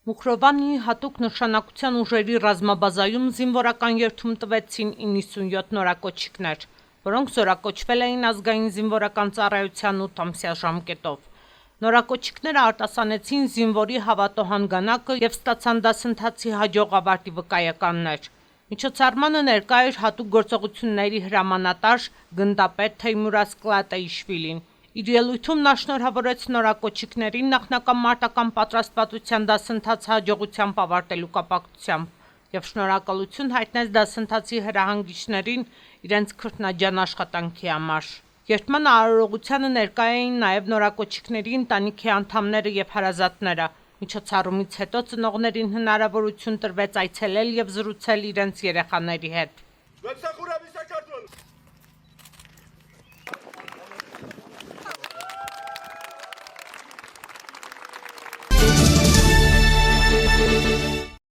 Մուխրովանի հատուկ նշանակության ուժերի ռազմաբազայում զինվորական երթում տվեցին 97 նորակոչիկներ, որոնք զորակոչվել էին ազգային զինվորական ծառայության 8-ամսյա ժամկետով։ Նորակոչիկները արտասանեցին զինվորի հավատոհան գանակը եւ ստացան դասընթացի հաջող ավարտի վկայականներ։ Միջոցառմանը ներկա էր հատուկ գործողությունների հրամանատար գնդապետ Թեյմուր Ասկլատեիշվիլին։ Իր ելույթում նա շնորհավորեց նորակոչիկներին նախնական մարտական պատրաստվածության դասընթացը հաջողությամբ ավարտելու կապակցությամբ եւ շնորհակալություն հայտնեց դասընթացի հրահանգիչներին իրենց քրտնաջան աշխատանքի համար։ Երթման արարողությանը ներկա էին նաև նորակոչիկների ընտանիքի անդամները եւ հարազատները։ Միջոցառումից հետո ծնողներին հնարավորություն տրվեց այցելել եւ զրուցել իրենց երեխաների հետ։